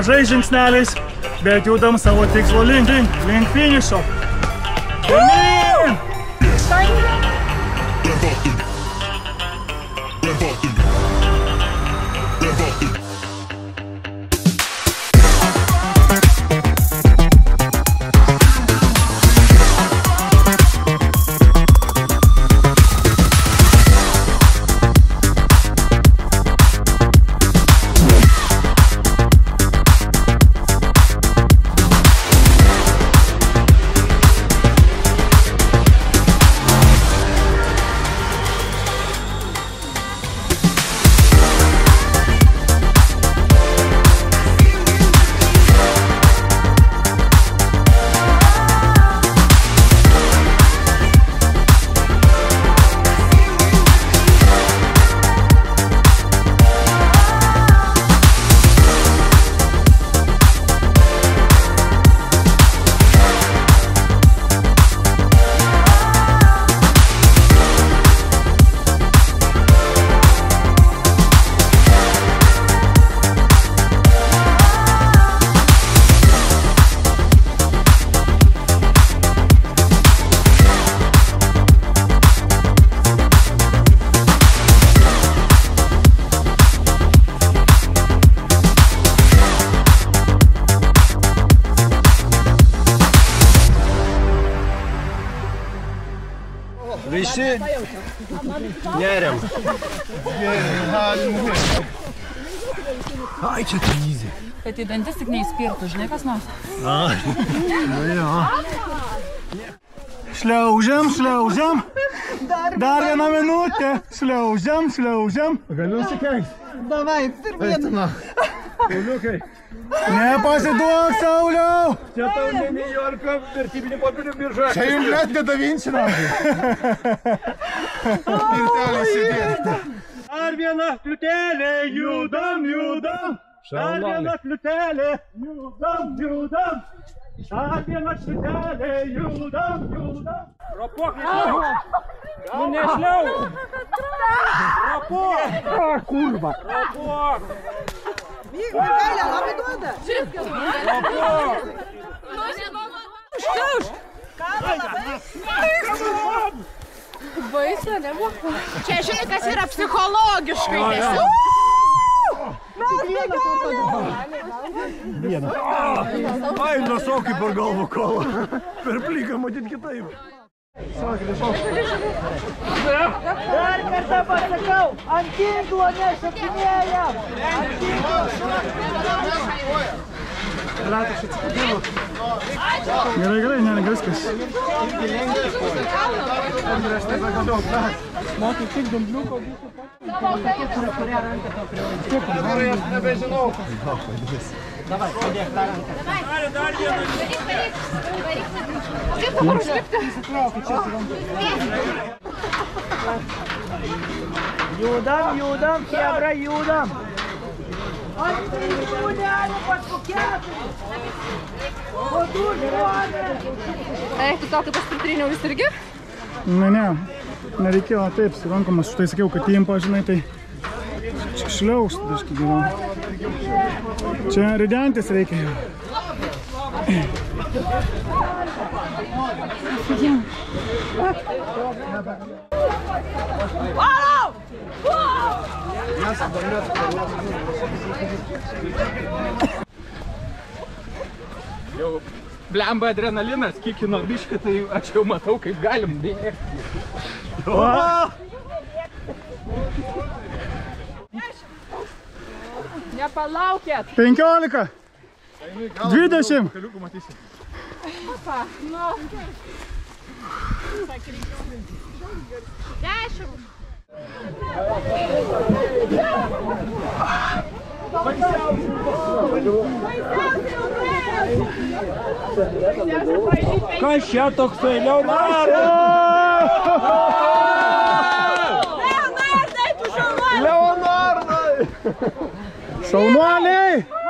Mažais žingsneliais, bet judam savo tikslo link finišo. Pirmyn! Visi neriam. Ai, čia tai įzė. Kad į dantis tik neįspirtų, žinai kas nors? Nu jo. Šliaužiam. Dar vieną minutę. Šliaužiam. Galiu nusikeist. Davai, pirmyn. Sauliukai. Nepasiduok, Sauliau! Čia tau ne Niujorko vertybinė popierių birža. Čia jums net nedavinsi, nagai. Pirtelės sėdėti. Dar viena kliutelė, judam. Dar viena kliutelė, judam. Dar viena kliutelė, judam. Ropok, nu nešliau. Ropok. Kurva. Ropok. Vykdė, Gailė, labai duoda. Ropok. Užkiauš. Baisa, nemoku. Čia žiūrėk, kas yra psichologiškai tiesiog. Vieną. Ai, nusokai per galvą kolą. Per plyką matyt kitaip. Dar kartą pasakau, ant tinklo nešokinėjam. Ant tinklo. Gerai, ne, viskas. Mokai tik dumbliuko būtų Kurią ranką to privažiuoti? Dabar aš nebežinau. Davai, padėk tą ranką. Dar vieną. Kaip dabar užlipti? Įsitraukit čia su ranką. Judam, chebra, judam. Ant trijų nelių paskui 4. O tu žmonės. Tu tau taip paspirtryniau vis irgi? Ne, nereikėjo taip, su rankomas, štai sakiau, kad įimpa, žinai, tai šliaust, biškį gyvau. Čia ridentis reikia jau. Valau! Jau blemba adrenalinas, kikino biškį, tai aš jau matau, kaip galim bėgti. Nepalaukėt. 15. 20. Kaliukų matysi. Nu. 10. Kas čia toksai, Leonardas? Leonardai! Šaunuoliai!